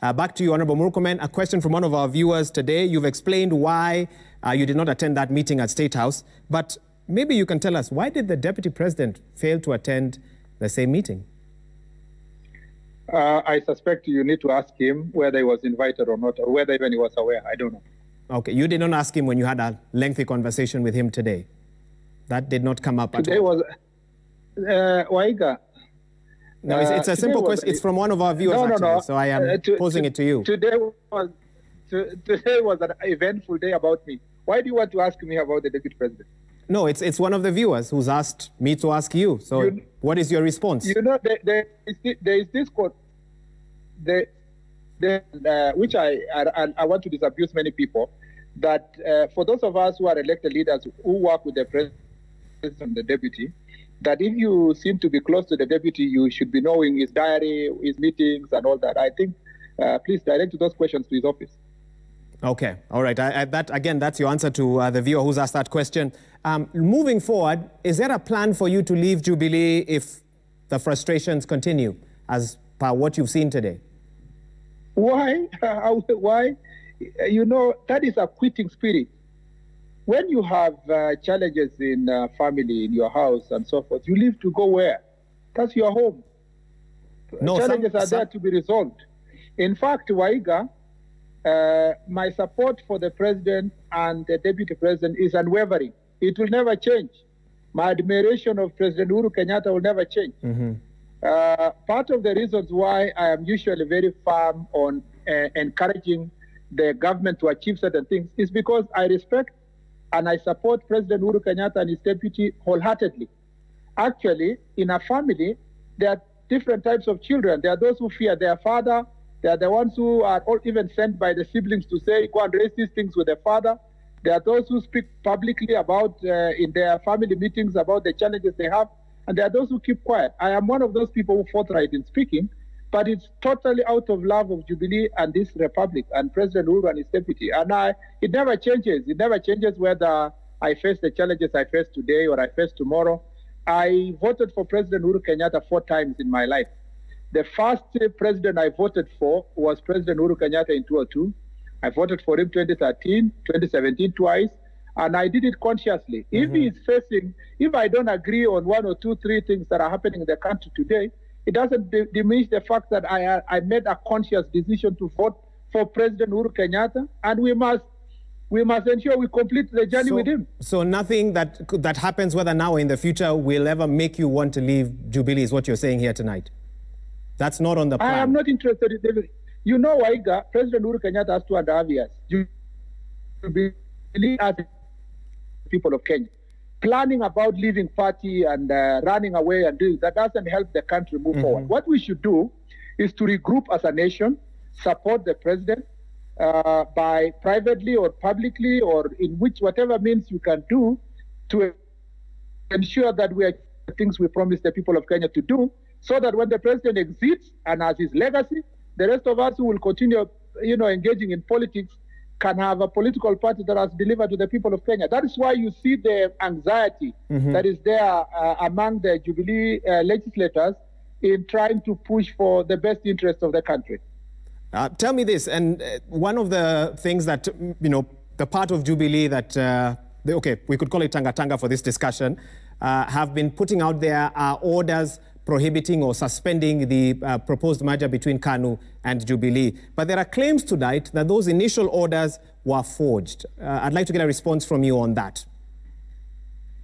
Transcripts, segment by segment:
Back to you, Honorable Murkomen. A question from one of our viewers today. You've explained why you did not attend that meeting at State House, but maybe you can tell us, why did the Deputy President fail to attend the same meeting? I suspect you need to ask him whether he was invited or not, or whether even he was aware. I don't know. Okay, you did not ask him when you had a lengthy conversation with him today? That did not come up at all? Today was... Waiga. No, it's a simple question. It's from one of our viewers, actually, so I am posing it to you. Today was an eventful day about me. Why do you want to ask me about the Deputy President? No, it's one of the viewers who's asked me to ask you. So what is your response? You know, there is this quote, which I want to disabuse many people, that for those of us who are elected leaders who work with the President and the Deputy, that if you seem to be close to the Deputy, you should be knowing his diary, his meetings, and all that. I think, please direct those questions to his office. Okay, all right. Again, that's your answer to the viewer who's asked that question. Moving forward, is there a plan for you to leave Jubilee if the frustrations continue, as per what you've seen today? Why? Why? You know, that is a quitting spirit. When you have challenges in family, in your house, and so forth, you leave to go where? That's your home. No, challenges are there to be resolved. In fact, Waiga, my support for the President and the Deputy President is unwavering. It will never change. My admiration of President Uhuru Kenyatta will never change. Part of the reasons why I am usually very firm on encouraging the government to achieve certain things is because I respect and I support President Uhuru Kenyatta and his deputy wholeheartedly. Actually, in a family, there are different types of children. There are those who fear their father. There are the ones who are all even sent by the siblings to say, go and raise these things with their father. There are those who speak publicly about, in their family meetings, about the challenges they have. And there are those who keep quiet. I am one of those people who forthright in speaking, but it's totally out of love of Jubilee and this republic and President Uhuru and his deputy. And it never changes. It never changes whether I face the challenges I face today or I face tomorrow. I voted for President Uhuru Kenyatta 4 times in my life. The first president I voted for was President Uhuru Kenyatta in 2002. I voted for him 2013, 2017 twice, and I did it consciously. If he is facing, if I don't agree on 1 or 2, 3 things that are happening in the country today, it doesn't diminish the fact that I made a conscious decision to vote for President Uhuru Kenyatta, and we must ensure we complete the journey with him. So nothing that happens, whether now or in the future, will ever make you want to leave Jubilee, is what you're saying here tonight? That's not on the plan. I am not interested in leaving. You know, Waiga, President Uhuru Kenyatta has 2.5 years. Jubilee as people of Kenya. Planning about leaving party and running away and doing that doesn't help the country move forward. What we should do is to regroup as a nation, support the president by privately or publicly or in whatever means you can do to ensure that we are things we promise the people of Kenya to do, so that when the president exits and has his legacy, the rest of us who will continue, engaging in politics can have a political party that has delivered to the people of Kenya. That is why you see the anxiety that is there among the Jubilee legislators in trying to push for the best interest of the country. Tell me this, and one of the things that, the part of Jubilee that, we could call it Tanga for this discussion, have been putting out there are orders prohibiting or suspending the proposed merger between KANU and Jubilee. But there are claims tonight that those initial orders were forged. I'd like to get a response from you on that.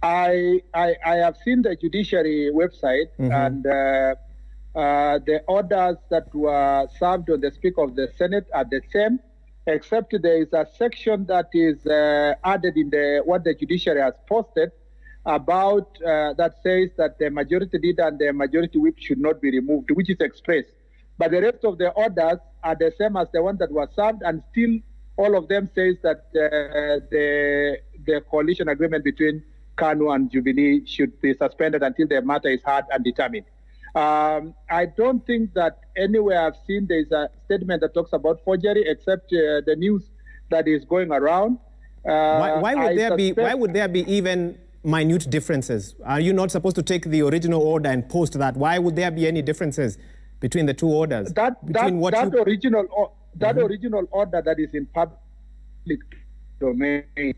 I have seen the judiciary website, and the orders that were served on the Speaker of the Senate are the same, except there is a section that is added in what the judiciary has posted about that says that the majority leader and the majority whip should not be removed, which is expressed. But the rest of the orders are the same as the one that was served, and still all of them says that the coalition agreement between KANU and Jubilee should be suspended until the matter is heard and determined. I don't think that anywhere I've seen there is a statement that talks about forgery, except the news that is going around. Why would there be even minute differences? Are you not supposed to take the original order and post that? Why would there be any differences between the two orders? That original order that is in public domain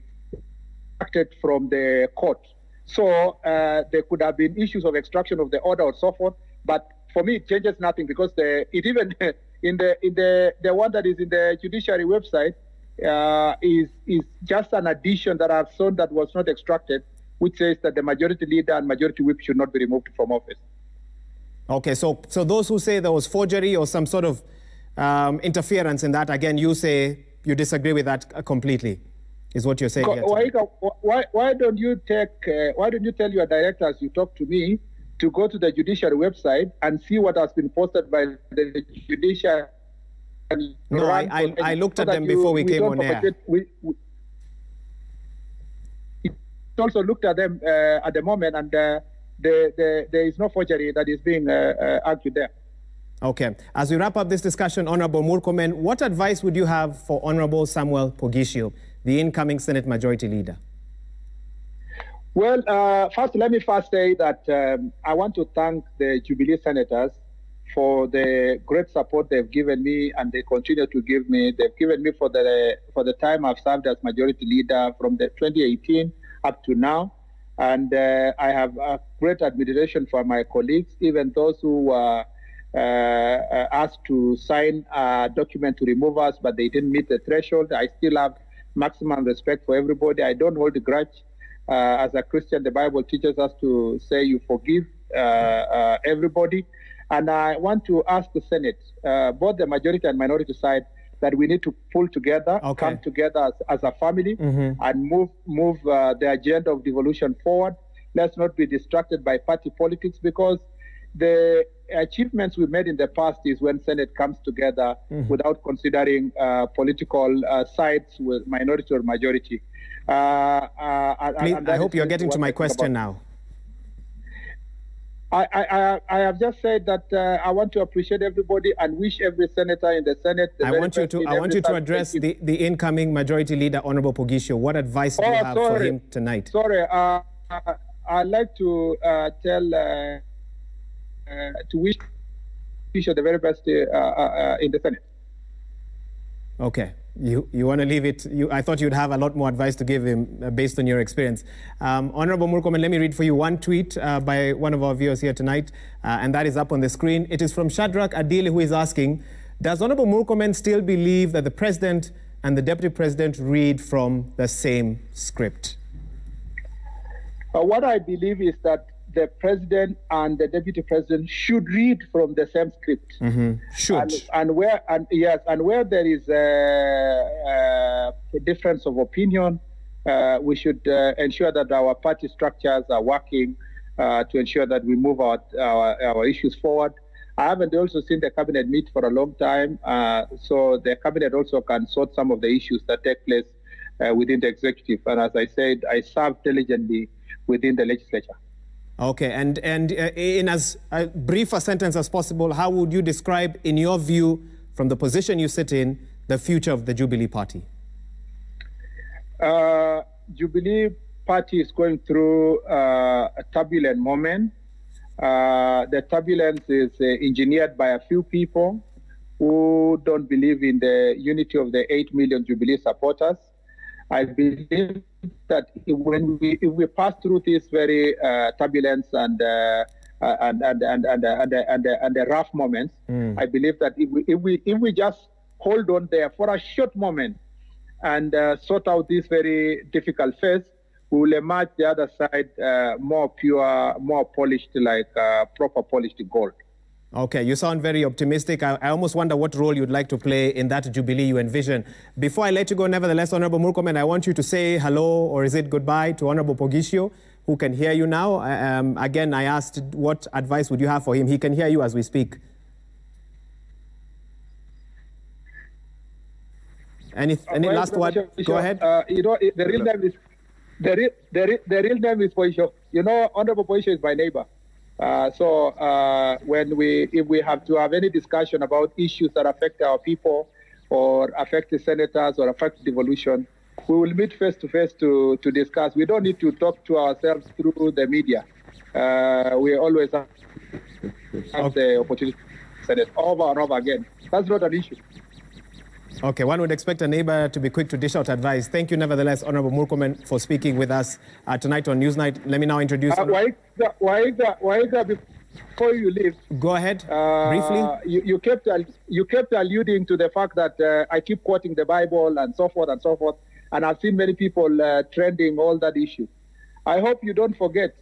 acted from the court. So there could have been issues of extraction of the order or so forth. But for me, it changes nothing because it even in the one that is in the judiciary website is just an addition that I've shown that was not extracted, which says that the majority leader and majority whip should not be removed from office. Okay, so those who say there was forgery or some sort of interference in that, again, you say you disagree with that completely, is what you're saying here. Why don't you tell your directors you talk to me to go to the judiciary website and see what has been posted by the judiciary? No, I looked at them before we came on air. We also looked at them at the moment, and there is no forgery that is being argued there. Okay. As we wrap up this discussion, Honorable Murkomen, what advice would you have for Honorable Samuel Pogisio, the incoming Senate Majority Leader? Well, let me say that I want to thank the Jubilee Senators for the great support they've given me and they continue to give me. They've given me for the time I've served as Majority Leader from the 2018 up to now. And I have a great admiration for my colleagues, even those who were asked to sign a document to remove us, but they didn't meet the threshold. I still have maximum respect for everybody. I don't hold a grudge. As a Christian, the Bible teaches us to say you forgive everybody. And I want to ask the Senate, both the majority and minority side, that we need to pull together, come together as a family, and move the agenda of devolution forward. Let's not be distracted by party politics, because the achievements we made in the past is when Senate comes together without considering political sides with minority or majority. Please, I hope you're getting to my question now. I have just said that I want to appreciate everybody and wish every senator in the Senate. I want you to address the incoming Majority Leader, Honorable Pogisio. What advice do you have for him tonight? Sorry, I'd like to wish the very best in the Senate. Okay. You want to leave it? I thought you'd have a lot more advice to give him based on your experience. Honorable Murkomen, let me read for you one tweet by one of our viewers here tonight, and that is up on the screen. It is from Shadrach Adili, who is asking, does Honorable Murkomen still believe that the President and the Deputy President read from the same script? What I believe is that the President and the Deputy President should read from the same script. Should. And where there is a difference of opinion, we should ensure that our party structures are working to ensure that we move our issues forward. I haven't also seen the cabinet meet for a long time, so the cabinet also can sort some of the issues that take place within the executive. And as I said, I serve diligently within the legislature. Okay, and in as brief a sentence as possible, how would you describe, in your view, from the position you sit in, the future of the Jubilee Party? Jubilee Party is going through a turbulent moment. The turbulence is engineered by a few people who don't believe in the unity of the 8 million Jubilee supporters. I believe that if we pass through this very turbulence and the rough moments, I believe that if we just hold on there for a short moment and sort out this very difficult phase, we will emerge the other side more pure, more polished, like proper polished gold. Okay, you sound very optimistic. I almost wonder what role you'd like to play in that Jubilee you envision. Before I let you go, nevertheless, Honorable Murkomen, I want you to say hello, or is it goodbye, to Honorable Pogisio, who can hear you now. Again, I asked what advice would you have for him. He can hear you as we speak. Any last word? Go ahead. You know, the real name is the real name is Pogisio. You know, Honorable Pogisio is my neighbor. So if we have to have any discussion about issues that affect our people or affect the senators or affect devolution, we will meet face to face to discuss. We don't need to talk to ourselves through the media. We always have the opportunity. Senate over and over again. That's not an issue. Okay, one would expect a neighbor to be quick to dish out advice. Thank you, nevertheless, Honorable Murkomen, for speaking with us tonight on Newsnight. Let me now introduce... Before you leave... Go ahead, briefly. You kept alluding to the fact that I keep quoting the Bible and so forth, and I've seen many people trending all that issue. I hope you don't forget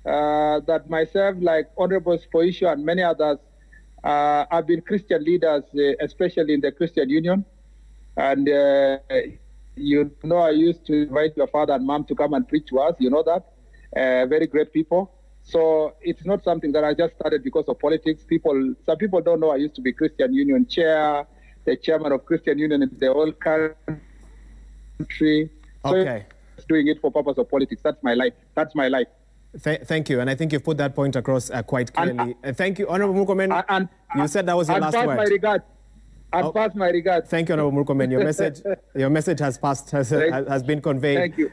that myself, like Honorable Spoisho and many others, have been Christian leaders, especially in the Christian Union. And you know, I used to invite your father and mom to come and preach to us. You know that. Very great people. So it's not something that I just started because of politics. Some people don't know I used to be Christian Union chair, the chairman of Christian Union in the whole country. Okay. So doing it for purpose of politics. That's my life. That's my life. Thank you, and I think you've put that point across quite clearly. Thank you, Honorable Murkomen. You said that was your last word. My regard. Pass my regards. Thank you, Honorable Murkomen. Your message has been conveyed. Thank you.